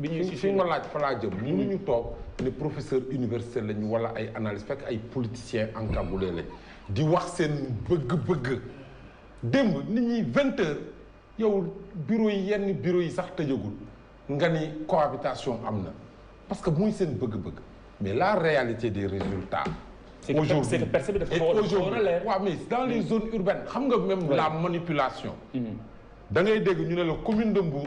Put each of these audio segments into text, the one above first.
bi ñuy fi ma laaj fa laa jëm. mënuñu toog ne professeur université lañu wala ay analyste fekk ay politiciens encagoulés lañ di wax seen bëgg-bëgg démb nit ñi 20h yow bureau yi yenn bureau yi sax tëjagul nga ni cohabitation am na parce que muy seen bëgg-bëgg mais la réalité des résultats. c'est que percée bi dafa xaw a leer. waaw mais dans les zones urbaines xam nga même la manipulation. da ngay dégg ñu ne la commune de Mbour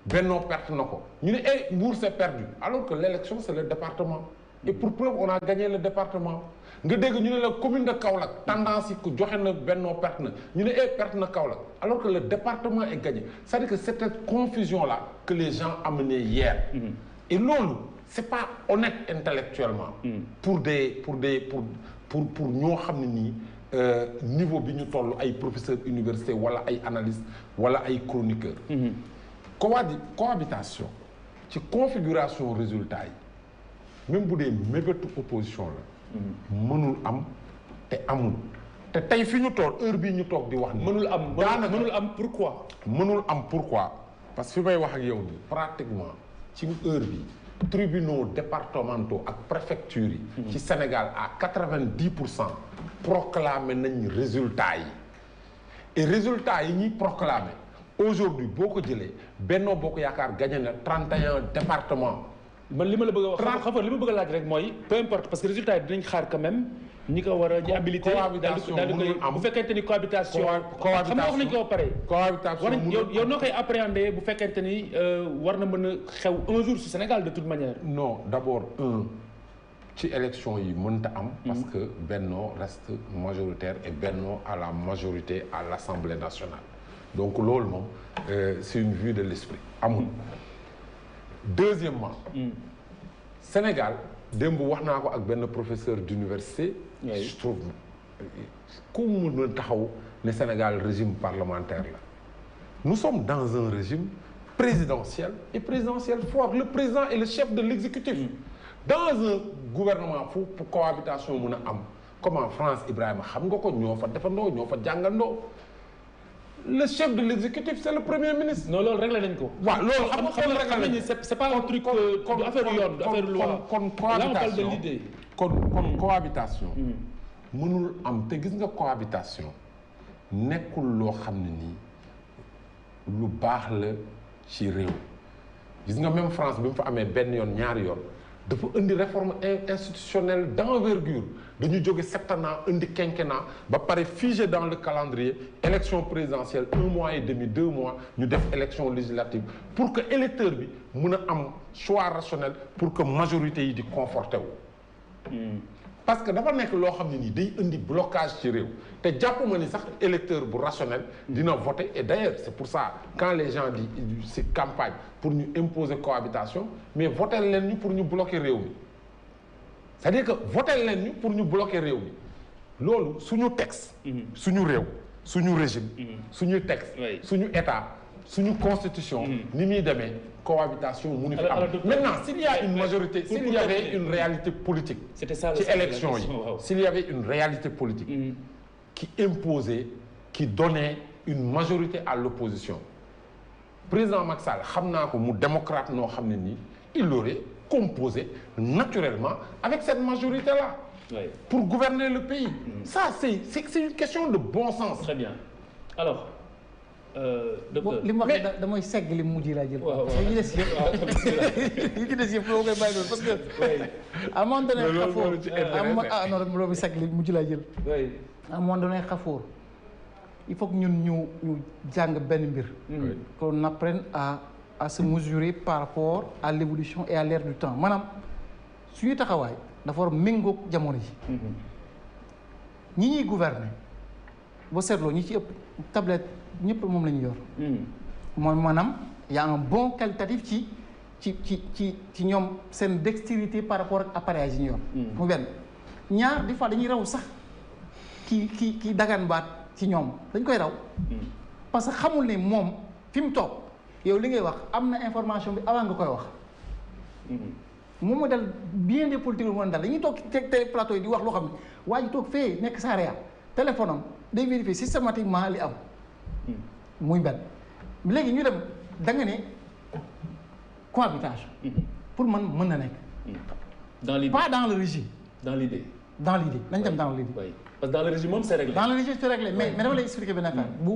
Benno perte na ko ñu ne Mbour c'est perdu alors que l'élection c'est le département et pour preuve on a gagné le département nga dégg ñu ne la commune de Kaolack tendance yi ku joxe na Benno perte na ñu ne perte na Kaolack alors que le département est gagné c'est-à-dire que c'est cette confusion là que les gens amenaient hier et loolu c'est pas honnête intellectuellement pour ñoo xam ne nii niveau bi ñu toll ay professeurs université wala ay analystes wala ay chroniqueurs. Cohabitation ci configuration résultat yi même bu dee mébétu opposition la. mënul am te amul te tey fi ñu toll heure bii ñu toog di wax. mënul am pourquoi. mënul am pourquoi parce que fi may wax ak yow nii pratiquement ci heure bi tribunaux départementaux ak préfectures yi. ci Sénégal à 90% proclamé nañ résultats yi et résultats yi ñuy proclamé aujourd'hui boo ko jëlee Benno Bokk Yaakaar gagné na 31 départements. man li ma la bëgg a wax xam nga li ma bëgg a laaj rek mooy peu importe parce que résultat yi dinañ xaar quand même ñi ko war a ñi habilité daal di koy bu fekkente ni cohabitation xam nga wax nañ ko ba pare cohabitation yow noo koy appréhender bu fekkente ni war na mën a xew un jour ci Sénégal de toute manière. non d'abord ci élection yi mënta am parce que Benno reste majoritaire et Benno a la majorité à l'Assemblée nationale donc loolu moom c'est une vue de l'esprit amul. Deuxièmement Sénégal démb wax naa ko ak benn professeur d'université je trouve ku mu mën a taxaw ne Sénégal régime parlementaire la nous sommes dans un régime présidentiel et présidentiel fort le président est le chef de l'exécutif dans un gouvernement fu cohabitation mën a am comme en France Ibrahima xam nga ko ñoo fa defandoo ñoo fa jàngandoo le chef de l'exécutif c'est le premier ministre. non loolu réglé nañ ko. waaw loolu xam nañu c'est pas un truc du affaire yoon du affaire loi. kon cohabitation kon cohabitation. mënul am te gis nga cohabitation nekkul loo xam ne nii lu baax la ci réew gis nga même France bi mu fa amee benn yoon ñaari yoon dafa indi réforme institutionnelle d'envergure dañu jóge septennat indi quinquennat ba pare figé dans le calendrier élection présidentielle 1 mois et demi 2 mois ñu def élection législative pour que électeur bi mun a am choix rationnel pour que majorité yi di conforté wu parce que dafa nekk loo xam ne nii day indi blocage ci réew te jàpp ma ni sax électeur bu rationnel dina voter et d'ailleurs c'est pour ça quand les gens di ci campagne pour ñu imposer cohabitation mais voter leen ñu pour ñu bloquer réew mi c'est-à-dire que voter leen ñu pour ñu bloquer réew mi loolu suñu texte suñu réew suñu régime suñu texte suñu état suñu constitution ni muy demee cohabitation mënu fi am maintenant s'il y a une majorité s'il y avait une réalité politique ci élection yi s'il y avait une réalité politique qui imposait qui donnait une majorité à l'opposition président Macky Sall xam naa ko mu démocrate noo xam ne nii il aurait composé naturellement avec cette majorité là pour gouverner le pays ça c'est une question de bon sens. Très bien alors docteur li mu wax damay segg li mu mujj laa jël. waaw waaw yi des yëpp yi ci des yëpp loo koy bàyyi loolu parce que. à un moment donné xafoor non loolu segg li mujj laa jël. à un moment donné xafoor il faut que ñun ñu jàng benn mbir. qu'on apprenne à se mesurer par rapport à l'évolution et à l'ère du temps maanaam suñuy taxawaay dafa war a méngóog jamono ji. ñi ñuy gouverner boo seetloo ñi ci ëpp tablette. ñëpp moom la ñu yor. mooy maanaam y a un bon qualitatif ci ñoom seen dextérité par rapport ak appareillage yi ñu yor. mu benn ñaar des fois dañuy raw sax ki dagan baat ci ñoom dañ koy raw. parce que xamul ne moom fi mu toog yow li ngay wax am na information bi avant nga koy wax. moom mooy dal bien des politiques moo dal dañuy toog télé plateau yi di wax loo xam ne waa ji toog fee nekk saa réa téléphone am day vérifier systématiquement li am. muy benn léegi ñu dem da nga ne cohabitation. pour man mën na nekk. dans l'idée pas dans le régime. dans l'idée. dans l'idée nañ dem dans l'idée. oui parce que dans le régime moom c'est réglé. dans le régime c'est réglé mais dama lay expliquer benn affaire bu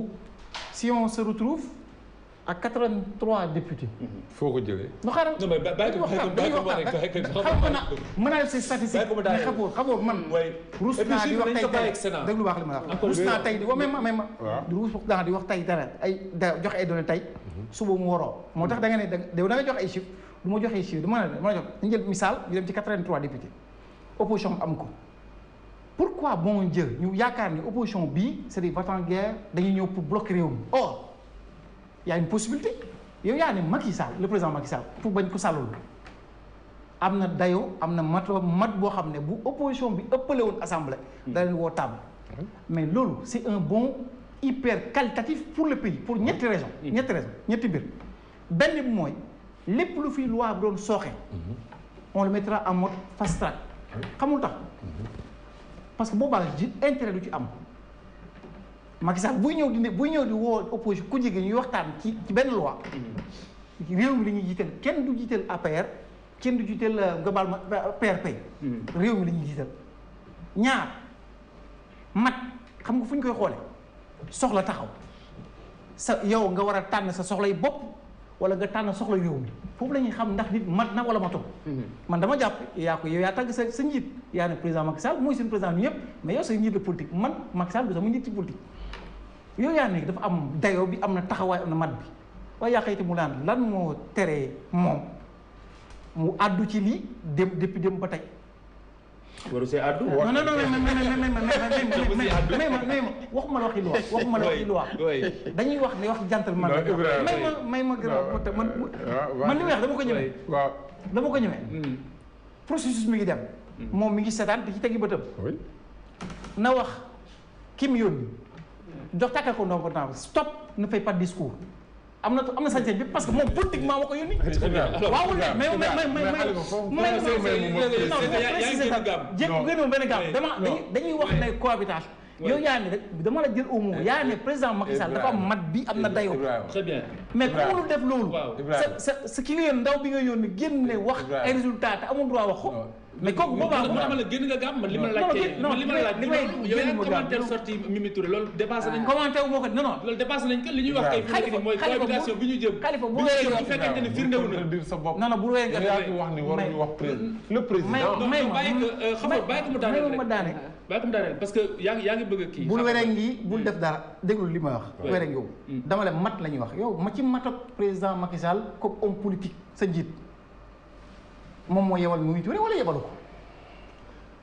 si on se retrouve à 83 députés. foo ko jëlee. nu xaaral non mais bàyyi ko xam nga mën naa def ces statistiques mais xamoo man. ruus naa di wax tey déglu baax li ma wax. ruus naa tey di wax même ma. ruus naa di wax tey dara joxe ay données tey. suba mu waroo moo tax da nga ne da nga jox ay chiffres du ma joxe ay chiffres dama jox ñu jël misaal ñu dem ci 83 députés opposition am ko. pourquoi bon Dieu ñu yaakaar ni opposition bii c'est des va-t-en-guerre dañuy ñëw pour bloquer réew mi or y a une possibilité yow yaa ne Macky Sall le président Macky Sall pour bañ ko sàllul am na dayoo am na mat boo xam ne bu opposition bi ëppale woon assemblée da leen woo table mais loolu c'est un bon hyper qualitatif pour le pays pour ñetti raison ñetti mbir benn bi mooy lépp lu fi loi bi doon sooxe on le mettra en mode fast track xamul tax parce que boobaa ji intérêt du ci am Macky Sall buy ñëw di woo opposition ku jege ñuy waxtaan ci benn loi réew mi la ñuy jiital kenn du jiital APR kenn du jiital nga baal ma PRP réew mi la ñuy jiital ñaar mat xam nga fu ñu koy xoole soxla taxaw sa yow nga war a tànn sa soxlay bopp wala nga tànn soxla réew mi foofu la ñuy xam ndax nit mat na wala matul man dama jàpp yow yaa tàgg sa njiit yaa ne président Macky Sall mooy seen président ñu ñëpp mais yow sa njiit la politique man Macky Sall du sama njiit ci politique yow yaa ne dafa am dayoo bi am na taxawaay am na mat bi waaye yaa xayti mu laan lan moo teree moom mu àddu ci lii depuis dem ba tey waru see àddu non waxuma la waxi loi dañuy wax ne wax gentleman may ma gën man li may wax dama ko ñëwee dama ko ñëwee processus mi ngi dem moom mi ngi seetaan di ci tegi bëtam na wax kim yónni jox tàkkal ko ndombo temps stop ne fais pas de discours am na sañ-sañ bi parce que moom politiquement moo ko yónni. waawul dañuy wax ne cohabitation. yow yaa ne rek dama la jël au mot yaa ne président Macky Sall dafa am mat bi am na dayoo. très bien mais ku mënul def loolu. sa ki nga yónni ndaw bi nga yónni génne wax ay résultats te amul droit wax ko. mais kooku boobaa ma la génn nga gàmm man li ma la laajtee man li ma la laaj yow yaa commentaire sorti Mimi Touré loolu dépassé nañ ko commentaire moo ko non loolu dépassé nañ ko li ñuy wax kay fi nekk ni mooy cohabitation bi ñu jëm Khalifa bu fekkente ni firndewu na non bu wéy nga yaa ngi wax ni waruñu wax le président bàyyi ko mu daaneel parce que yaa ngi bëgg a kii bul wéree ngi bul def dara déglu li ma wax wéree ngi yow dama la mat la ñuy wax yow ma ci mat ak président Macky Sall comme homme politique sa njiit moom moo yebal Mimi Touré wala yebalu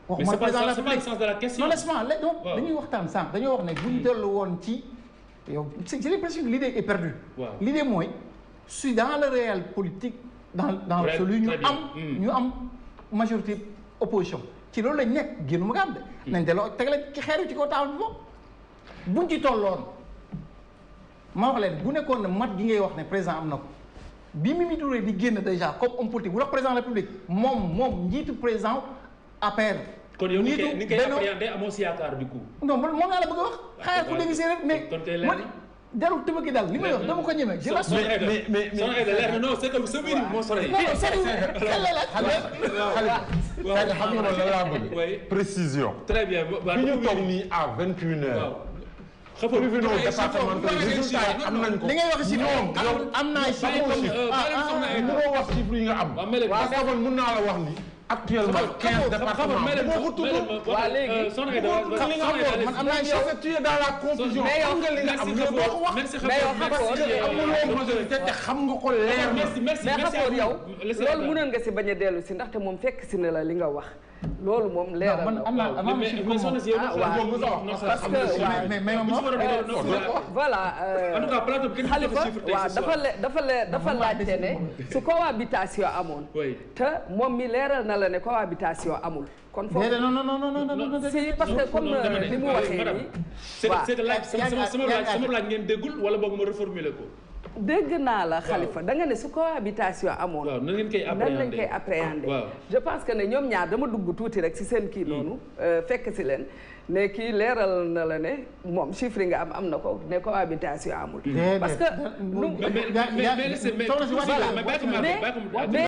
ko. mais c'est pas le sens de la question. non laisse-moi dañuy waxtaan sànq dañoo wax ne bu ñu dellu woon ci yow j'ai l'impression que l'idée est perdue. l'idée mooy si dans le réel politique dans celui ñu am majorité opposition ci loolu lañ nekk génn mu nga am de. nañ delloo teg leen ci xeeru ci kaw taal bi foofu buñ ci tolloon ma wax leen bu nekkoon ne mat gi ngay wax ne président am na ko. bi Mimi Touré di génn déjà comme homme politique bu wax président de la République moom njiitu président APR. kon yow ni koy appréhender amoo si yaakaar du coup. non moom laa la bëgg a wax. xaaral ku dégg séeréer mais man jarul tëbëki daal li may wax dama ko ñemee. je l'assume mais leer na non c'est que sa mbir moo sori. non xam nga loolu la laa bëgg. précision. très bien fi ñu toog nii à 21h. xëfal tribunal départemental résultat yi am nañ ko. li ngay wax si ñoom am naa si mënoo wax chiffre yi nga am. waaw parce que mën naa la wax ni. actuellement 15 départements moo ko tudd. waaw léegi man am naa parce que tu es dans la confusion. mais yow nga li nga am mais doo ko wax. mais yow parce que amuloo majorité te xam nga ko leer na. mais xafoor yow loolu mënoon nga si bañ a dellu si ndaxte moom fekk si ne la li nga wax. loolu moom leeral na mais soxna si yow voilà Khalifa waaw dafa laajte ne su cohabitation amoon te moom mi leeral na la ne cohabitation amul kon foofu non si parce que comme li mu waxee nii c'est que laaj sama laaj ngeen déggul wala boog ma reformuler ko dégg naa la Khalifa da nga ne su cohabitation amoon. waaw nan ngeen koy appréhender je pense que ne ñoom ñaar dama dugg tuuti rek si seen kii noonu. fekk si leen ne kii leeral na la ne moom chiffre nga am na ko ne cohabitation amul. parce que. mais